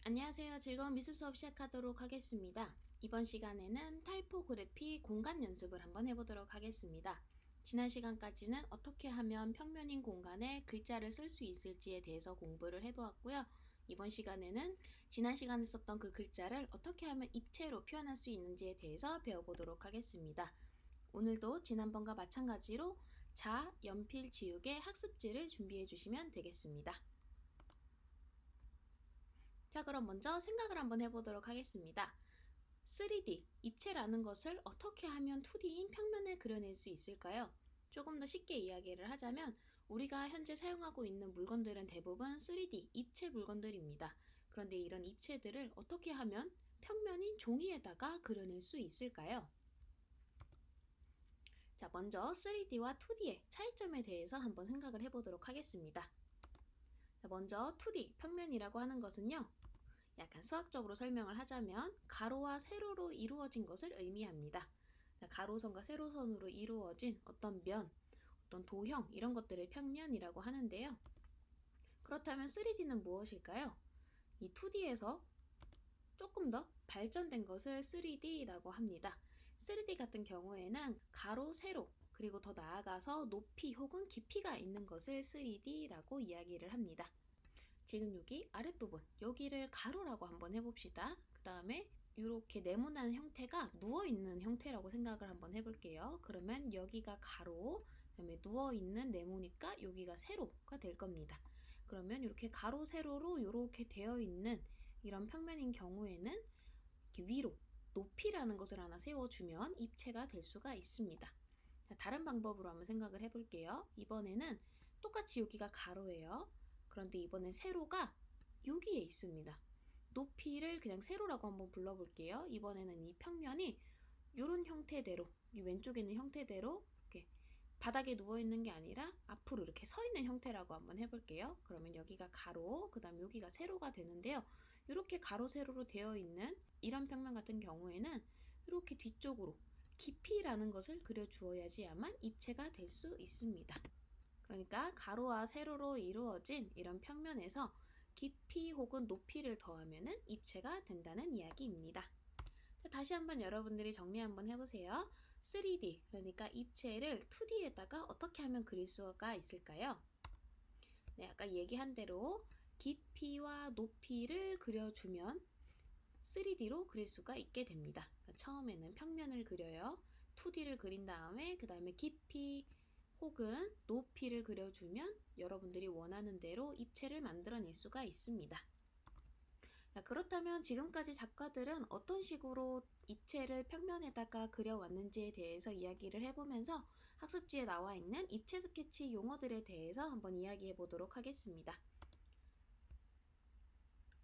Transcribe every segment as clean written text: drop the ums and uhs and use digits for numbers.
안녕하세요. 즐거운 미술 수업 시작하도록 하겠습니다. 이번 시간에는 타이포그래피 공간 연습을 한번 해보도록 하겠습니다. 지난 시간까지는 어떻게 하면 평면인 공간에 글자를 쓸 수 있을지에 대해서 공부를 해보았고요. 이번 시간에는 지난 시간에 썼던 그 글자를 어떻게 하면 입체로 표현할 수 있는지에 대해서 배워보도록 하겠습니다. 오늘도 지난번과 마찬가지로 자, 연필, 지우개, 학습지를 준비해 주시면 되겠습니다. 자, 그럼 먼저 생각을 한번 해보도록 하겠습니다. 3D, 입체라는 것을 어떻게 하면 2D인 평면을 그려낼 수 있을까요? 조금 더 쉽게 이야기를 하자면 우리가 현재 사용하고 있는 물건들은 대부분 3D, 입체 물건들입니다. 그런데 이런 입체들을 어떻게 하면 평면인 종이에다가 그려낼 수 있을까요? 자, 먼저 3D와 2D의 차이점에 대해서 한번 생각을 해보도록 하겠습니다. 자, 먼저 2D, 평면이라고 하는 것은요, 약간 수학적으로 설명을 하자면 가로와 세로로 이루어진 것을 의미합니다. 가로선과 세로선으로 이루어진 어떤 면, 어떤 도형 이런 것들을 평면이라고 하는데요. 그렇다면 3D는 무엇일까요? 이 2D에서 조금 더 발전된 것을 3D라고 합니다. 3D 같은 경우에는 가로, 세로, 그리고 더 나아가서 높이 혹은 깊이가 있는 것을 3D라고 이야기를 합니다. 지금 여기 아랫부분, 여기를 가로라고 한번 해봅시다. 그 다음에 이렇게 네모난 형태가 누워있는 형태라고 생각을 한번 해볼게요. 그러면 여기가 가로, 그 다음에 누워있는 네모니까 여기가 세로가 될 겁니다. 그러면 이렇게 가로, 세로로 이렇게 되어 있는 이런 평면인 경우에는 이렇게 위로, 높이라는 것을 하나 세워주면 입체가 될 수가 있습니다. 다른 방법으로 한번 생각을 해볼게요. 이번에는 똑같이 여기가 가로예요. 그런데 이번엔 세로가 여기에 있습니다. 높이를 그냥 세로라고 한번 불러볼게요. 이번에는 이 평면이 이런 형태대로, 이 왼쪽에 있는 형태대로 이렇게 바닥에 누워있는 게 아니라 앞으로 이렇게 서 있는 형태라고 한번 해볼게요. 그러면 여기가 가로, 그 다음 여기가 세로가 되는데요. 이렇게 가로, 세로로 되어 있는 이런 평면 같은 경우에는 이렇게 뒤쪽으로 깊이라는 것을 그려주어야지야만 입체가 될 수 있습니다. 그러니까 가로와 세로로 이루어진 이런 평면에서 깊이 혹은 높이를 더하면 입체가 된다는 이야기입니다. 자, 다시 한번 여러분들이 정리 한번 해보세요. 3D, 그러니까 입체를 2D에다가 어떻게 하면 그릴 수가 있을까요? 네, 아까 얘기한 대로 깊이와 높이를 그려주면 3D로 그릴 수가 있게 됩니다. 그러니까 처음에는 평면을 그려요. 2D를 그린 다음에 그 다음에 깊이 혹은 높이를 그려주면 여러분들이 원하는 대로 입체를 만들어낼 수가 있습니다. 자, 그렇다면 지금까지 작가들은 어떤 식으로 입체를 평면에다가 그려왔는지에 대해서 이야기를 해보면서 학습지에 나와 있는 입체 스케치 용어들에 대해서 한번 이야기해 보도록 하겠습니다.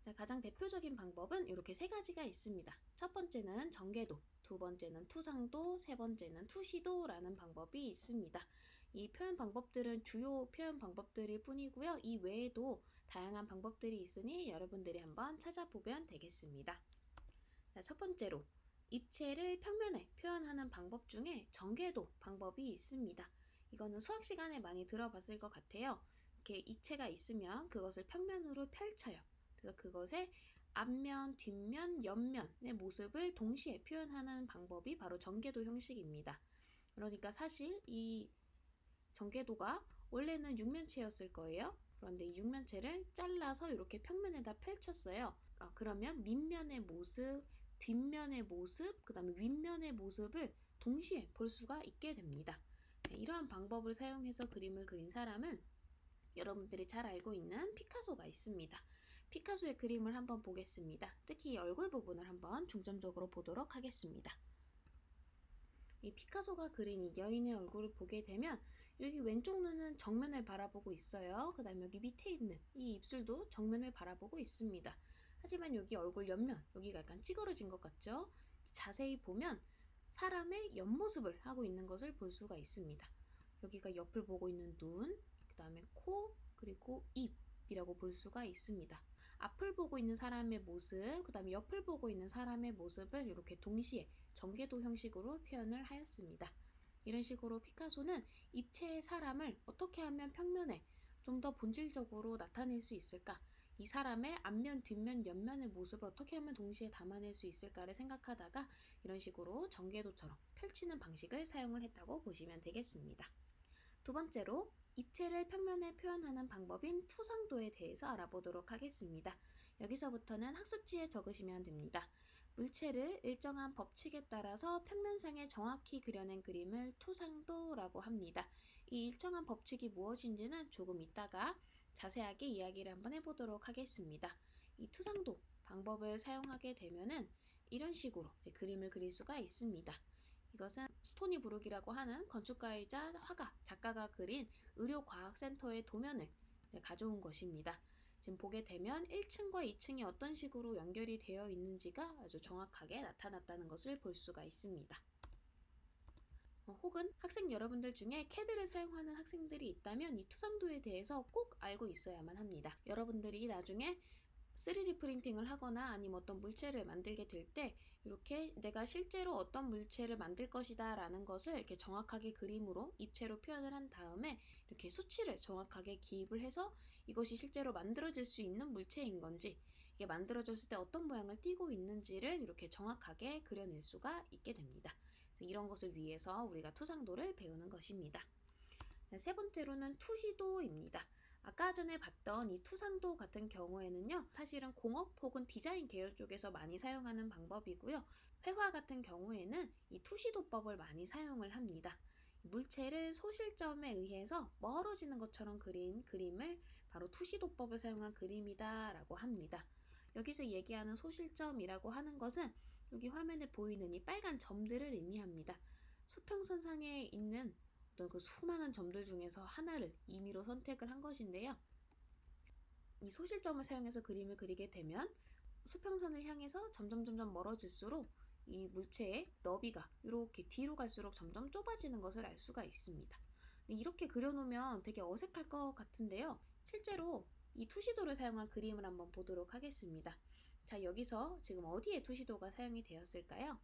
자, 가장 대표적인 방법은 이렇게 세 가지가 있습니다. 첫 번째는 전개도, 두 번째는 투상도, 세 번째는 투시도라는 방법이 있습니다. 이 표현 방법들은 주요 표현 방법들일 뿐이고요. 이 외에도 다양한 방법들이 있으니 여러분들이 한번 찾아보면 되겠습니다. 자, 첫 번째로 입체를 평면에 표현하는 방법 중에 전개도 방법이 있습니다. 이거는 수학 시간에 많이 들어봤을 것 같아요. 이렇게 입체가 있으면 그것을 평면으로 펼쳐요. 그래서 그것의 앞면, 뒷면, 옆면의 모습을 동시에 표현하는 방법이 바로 전개도 형식입니다. 그러니까 사실 이 전개도가 원래는 육면체였을 거예요. 그런데 이 육면체를 잘라서 이렇게 평면에다 펼쳤어요. 그러면 밑면의 모습, 뒷면의 모습, 그 다음에 윗면의 모습을 동시에 볼 수가 있게 됩니다. 네, 이러한 방법을 사용해서 그림을 그린 사람은 여러분들이 잘 알고 있는 피카소가 있습니다. 피카소의 그림을 한번 보겠습니다. 특히 얼굴 부분을 한번 중점적으로 보도록 하겠습니다. 이 피카소가 그린 이 여인의 얼굴을 보게 되면 여기 왼쪽 눈은 정면을 바라보고 있어요. 그 다음에 여기 밑에 있는 이 입술도 정면을 바라보고 있습니다. 하지만 여기 얼굴 옆면, 여기가 약간 찌그러진 것 같죠? 자세히 보면 사람의 옆모습을 하고 있는 것을 볼 수가 있습니다. 여기가 옆을 보고 있는 눈, 그 다음에 코, 그리고 입이라고 볼 수가 있습니다. 앞을 보고 있는 사람의 모습, 그 다음에 옆을 보고 있는 사람의 모습을 이렇게 동시에 전개도 형식으로 표현을 하였습니다. 이런 식으로 피카소는 입체의 사람을 어떻게 하면 평면에 좀 더 본질적으로 나타낼 수 있을까? 이 사람의 앞면, 뒷면, 옆면의 모습을 어떻게 하면 동시에 담아낼 수 있을까를 생각하다가 이런 식으로 전개도처럼 펼치는 방식을 사용을 했다고 보시면 되겠습니다. 두 번째로 입체를 평면에 표현하는 방법인 투상도에 대해서 알아보도록 하겠습니다. 여기서부터는 학습지에 적으시면 됩니다. 물체를 일정한 법칙에 따라서 평면상에 정확히 그려낸 그림을 투상도라고 합니다. 이 일정한 법칙이 무엇인지는 조금 이따가 자세하게 이야기를 한번 해보도록 하겠습니다. 이 투상도 방법을 사용하게 되면은 이런 식으로 그림을 그릴 수가 있습니다. 이것은 스토니 브룩이라고 하는 건축가이자 화가, 작가가 그린 의료과학센터의 도면을 가져온 것입니다. 지금 보게 되면 1층과 2층이 어떤 식으로 연결이 되어 있는지가 아주 정확하게 나타났다는 것을 볼 수가 있습니다. 혹은 학생 여러분들 중에 CAD를 사용하는 학생들이 있다면 이 투상도에 대해서 꼭 알고 있어야만 합니다. 여러분들이 나중에 3D 프린팅을 하거나 아니면 어떤 물체를 만들게 될 때 이렇게 내가 실제로 어떤 물체를 만들 것이다 라는 것을 이렇게 정확하게 그림으로 입체로 표현을 한 다음에 이렇게 수치를 정확하게 기입을 해서 이것이 실제로 만들어질 수 있는 물체인 건지 이게 만들어졌을 때 어떤 모양을 띠고 있는지를 이렇게 정확하게 그려낼 수가 있게 됩니다. 이런 것을 위해서 우리가 투상도를 배우는 것입니다. 세 번째로는 투시도입니다. 아까 전에 봤던 이 투상도 같은 경우에는요, 사실은 공업 혹은 디자인 계열 쪽에서 많이 사용하는 방법이고요. 회화 같은 경우에는 이 투시도법을 많이 사용을 합니다. 물체를 소실점에 의해서 멀어지는 것처럼 그린 그림을 바로 투시도법을 사용한 그림이다 라고 합니다. 여기서 얘기하는 소실점이라고 하는 것은 여기 화면에 보이는 이 빨간 점들을 의미합니다. 수평선상에 있는 어떤 그 수많은 점들 중에서 하나를 임의로 선택을 한 것인데요. 이 소실점을 사용해서 그림을 그리게 되면 수평선을 향해서 점점 멀어질수록 이 물체의 너비가 이렇게 뒤로 갈수록 점점 좁아지는 것을 알 수가 있습니다. 이렇게 그려놓으면 되게 어색할 것 같은데요. 실제로 이 투시도를 사용한 그림을 한번 보도록 하겠습니다. 자, 여기서 지금 어디에 투시도가 사용이 되었을까요?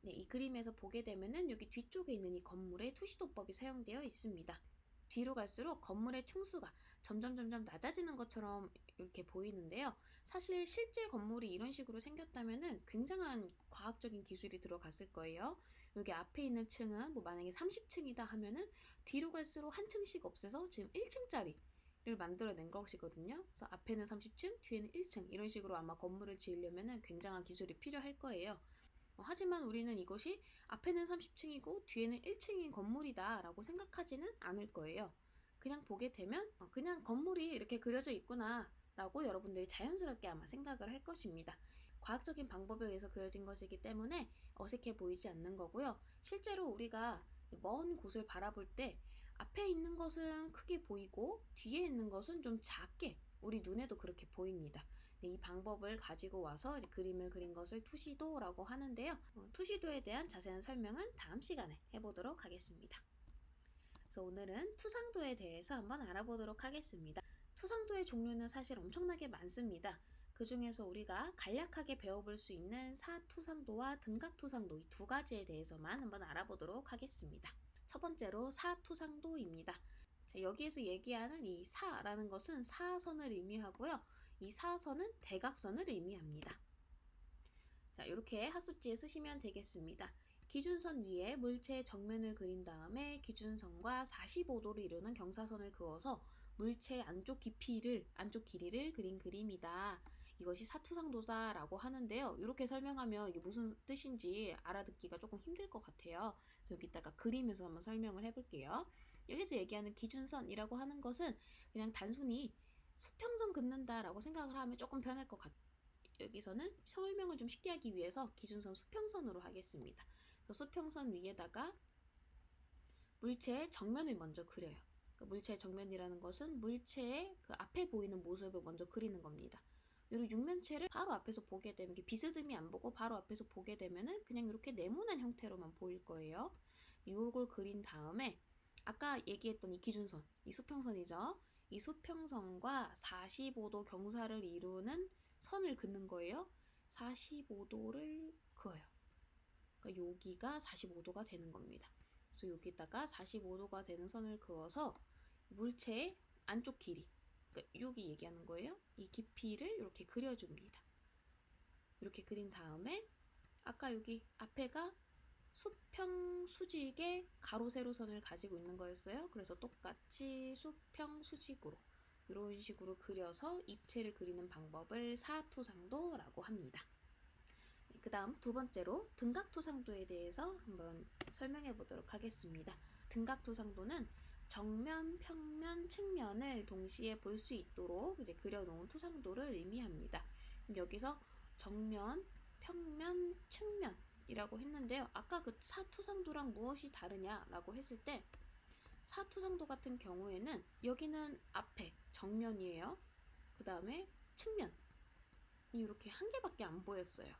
네, 이 그림에서 보게 되면은 여기 뒤쪽에 있는 이 건물에 투시도법이 사용되어 있습니다. 뒤로 갈수록 건물의 층수가 점점 낮아지는 것처럼 이렇게 보이는데요. 사실 실제 건물이 이런 식으로 생겼다면은 굉장한 과학적인 기술이 들어갔을 거예요. 여기 앞에 있는 층은 뭐 만약에 30층이다 하면은 뒤로 갈수록 한 층씩 없애서 지금 1층짜리를 만들어낸 것이거든요. 그래서 앞에는 30층, 뒤에는 1층 이런 식으로 아마 건물을 지으려면은 굉장한 기술이 필요할 거예요. 하지만 우리는 이것이 앞에는 30층이고 뒤에는 1층인 건물이다 라고 생각하지는 않을 거예요. 그냥 보게 되면 그냥 건물이 이렇게 그려져 있구나 라고 여러분들이 자연스럽게 아마 생각을 할 것입니다. 과학적인 방법에 의해서 그려진 것이기 때문에 어색해 보이지 않는 거고요. 실제로 우리가 먼 곳을 바라볼 때 앞에 있는 것은 크게 보이고 뒤에 있는 것은 좀 작게 우리 눈에도 그렇게 보입니다. 이 방법을 가지고 와서 이제 그림을 그린 것을 투시도라고 하는데요. 투시도에 대한 자세한 설명은 다음 시간에 해보도록 하겠습니다. 그래서 오늘은 투상도에 대해서 한번 알아보도록 하겠습니다. 투상도의 종류는 사실 엄청나게 많습니다. 그 중에서 우리가 간략하게 배워볼 수 있는 사투상도와 등각투상도 이 두 가지에 대해서만 한번 알아보도록 하겠습니다. 첫 번째로 사투상도입니다. 여기에서 얘기하는 이 사라는 것은 사선을 의미하고요. 이 사선은 대각선을 의미합니다. 자, 이렇게 학습지에 쓰시면 되겠습니다. 기준선 위에 물체의 정면을 그린 다음에 기준선과 45도를 이루는 경사선을 그어서 물체의 안쪽 길이를 그린 그림이다. 이것이 사투상도다 라고 하는데요. 이렇게 설명하면 이게 무슨 뜻인지 알아듣기가 조금 힘들 것 같아요. 여기다가 그림에서 한번 설명을 해볼게요. 여기서 얘기하는 기준선이라고 하는 것은 그냥 단순히 수평선 긋는다 라고 생각을 하면 조금 편할 것 같아요. 여기서는 설명을 좀 쉽게 하기 위해서 기준선 수평선으로 하겠습니다. 그래서 수평선 위에다가 물체의 정면을 먼저 그려요. 그러니까 물체의 정면이라는 것은 물체의 그 앞에 보이는 모습을 먼저 그리는 겁니다. 그리고 육면체를 바로 앞에서 보게 되면 비스듬히 안 보고 바로 앞에서 보게 되면은 그냥 이렇게 네모난 형태로만 보일 거예요. 이걸 그린 다음에 아까 얘기했던 이 기준선, 이 수평선이죠. 이 수평선과 45도 경사를 이루는 선을 긋는 거예요. 45도를 그어요. 그러니까 여기가 45도가 되는 겁니다. 그래서 여기다가 45도가 되는 선을 그어서 물체의 안쪽 길이, 그러니까 여기 얘기하는 거예요. 이 깊이를 이렇게 그려줍니다. 이렇게 그린 다음에 아까 여기 앞에가 수평 수직의 가로 세로선을 가지고 있는 거였어요. 그래서 똑같이 수평 수직으로 이런 식으로 그려서 입체를 그리는 방법을 사투상도라고 합니다. 그 다음 두 번째로 등각투상도에 대해서 한번 설명해 보도록 하겠습니다. 등각투상도는 정면, 평면, 측면을 동시에 볼 수 있도록 이제 그려놓은 투상도를 의미합니다. 여기서 정면, 평면, 측면이라고 했는데요. 아까 그 사투상도랑 무엇이 다르냐라고 했을 때 사투상도 같은 경우에는 여기는 앞에 정면이에요. 그 다음에 측면이 이렇게 한 개밖에 안 보였어요.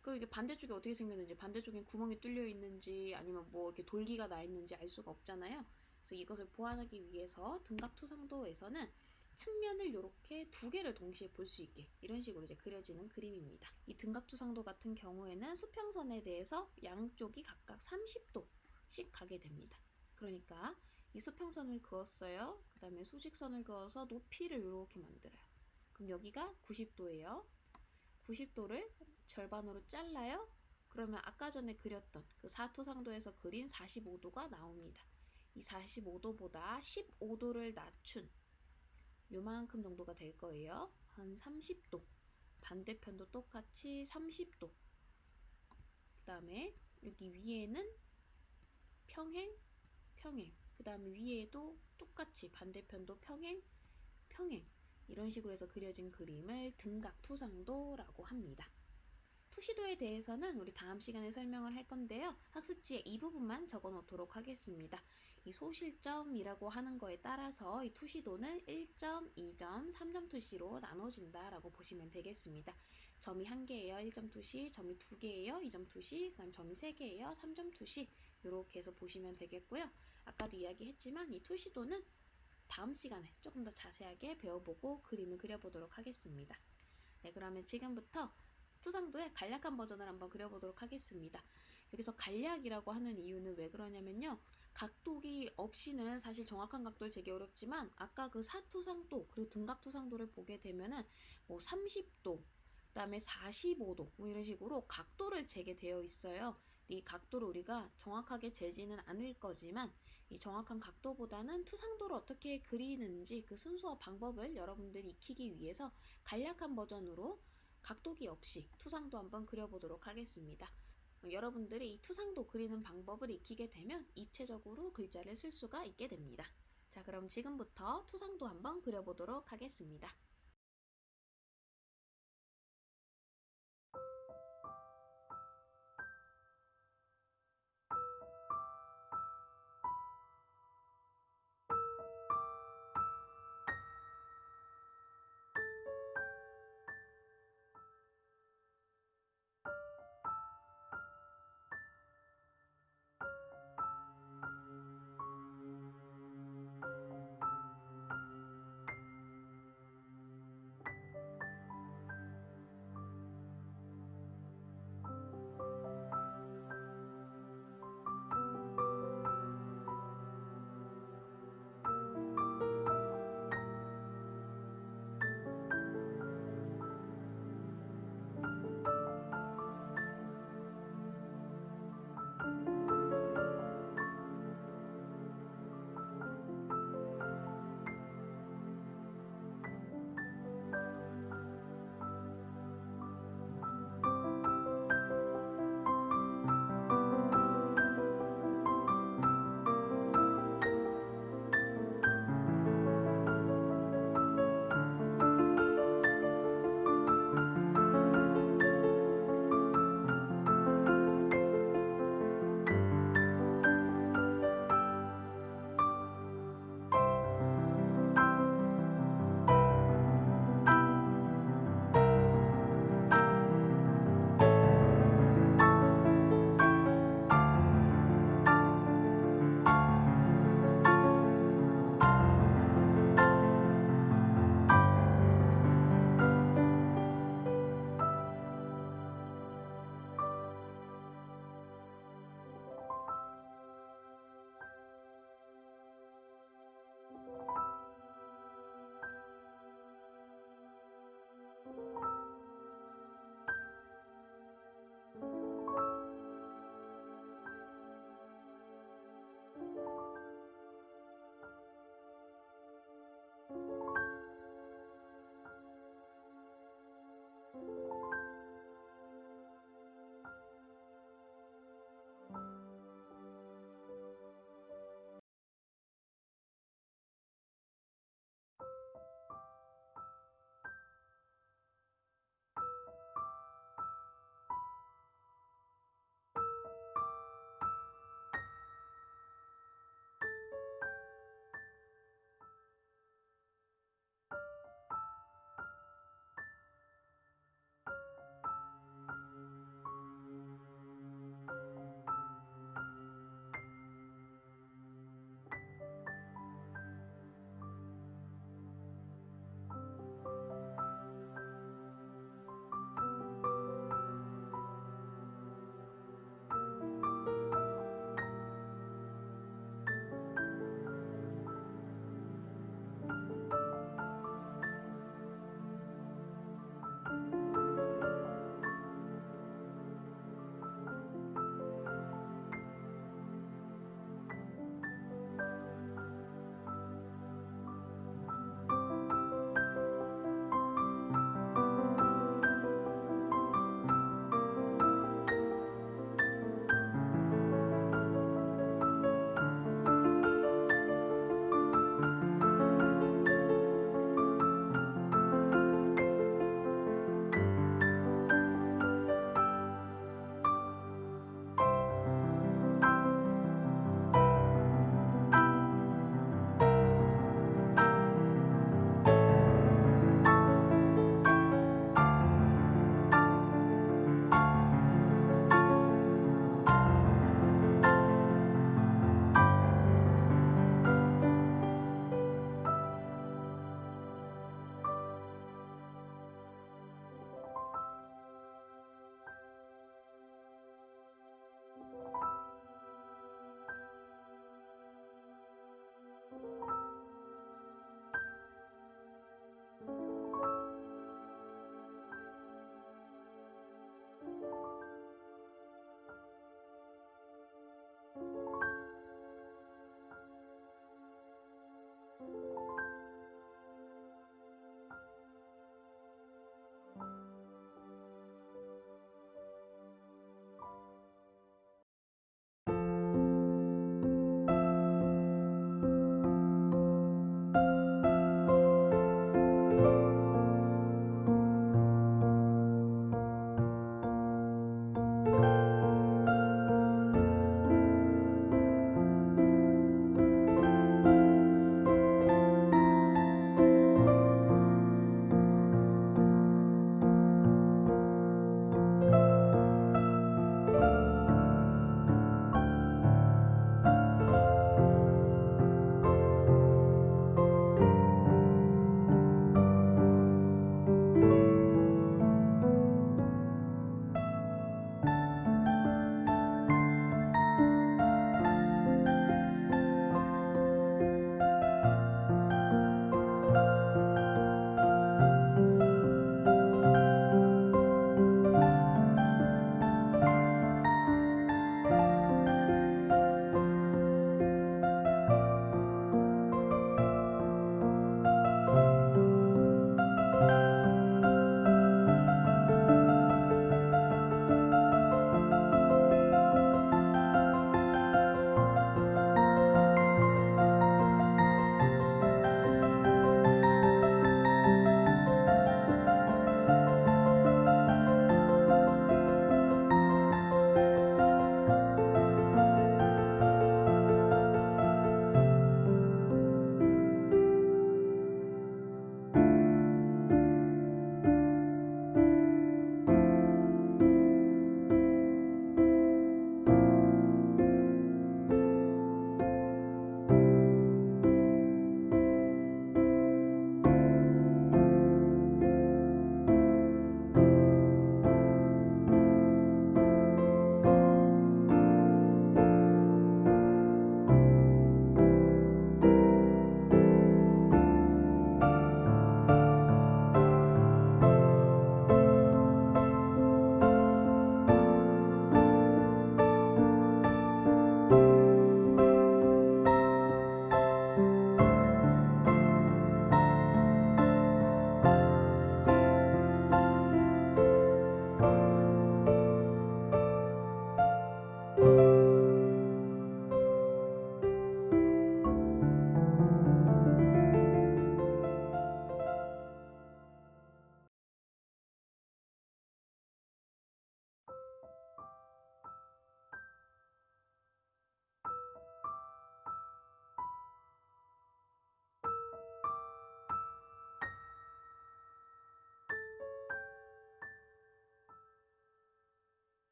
그 이게 반대쪽이 어떻게 생겼는지, 반대쪽엔 구멍이 뚫려 있는지 아니면 뭐 이렇게 돌기가 나 있는지 알 수가 없잖아요. 그래서 이것을 보완하기 위해서 등각투상도에서는 측면을 이렇게 두 개를 동시에 볼 수 있게 이런 식으로 이제 그려지는 그림입니다. 이 등각투상도 같은 경우에는 수평선에 대해서 양쪽이 각각 30도씩 가게 됩니다. 그러니까 이 수평선을 그었어요. 그 다음에 수직선을 그어서 높이를 이렇게 만들어요. 그럼 여기가 90도예요. 90도를 절반으로 잘라요. 그러면 아까 전에 그렸던 그 사투상도에서 그린 45도가 나옵니다. 이 45도보다 15도를 낮춘 요만큼 정도가 될 거예요. 한 30도. 반대편도 똑같이 30도. 그 다음에 여기 위에는 평행, 평행. 그 다음에 위에도 똑같이 반대편도 평행, 평행. 이런 식으로 해서 그려진 그림을 등각투상도라고 합니다. 투시도에 대해서는 우리 다음 시간에 설명을 할 건데요. 학습지에 이 부분만 적어 놓도록 하겠습니다. 이 소실점이라고 하는 거에 따라서 이 투시도는 1점, 2점, 3점 투시로 나눠진다라고 보시면 되겠습니다. 점이 1개예요. 1점 투시, 점이 2개예요. 2점 투시, 그다음 점이 3개예요. 3점 투시. 이렇게 해서 보시면 되겠고요. 아까도 이야기했지만 이 투시도는 다음 시간에 조금 더 자세하게 배워보고 그림을 그려보도록 하겠습니다. 네, 그러면 지금부터 투상도의 간략한 버전을 한번 그려보도록 하겠습니다. 여기서 간략이라고 하는 이유는 왜 그러냐면요. 각도기 없이는 사실 정확한 각도를 재기 어렵지만 아까 그 사투상도 그리고 등각투상도를 보게 되면은 뭐 30도, 그 다음에 45도 뭐 이런 식으로 각도를 재게 되어 있어요. 이 각도를 우리가 정확하게 재지는 않을 거지만 이 정확한 각도보다는 투상도를 어떻게 그리는지 그 순서와 방법을 여러분들이 익히기 위해서 간략한 버전으로 각도기 없이 투상도 한번 그려보도록 하겠습니다. 여러분들이 이 투상도 그리는 방법을 익히게 되면 입체적으로 글자를 쓸 수가 있게 됩니다. 자, 그럼 지금부터 투상도 한번 그려보도록 하겠습니다.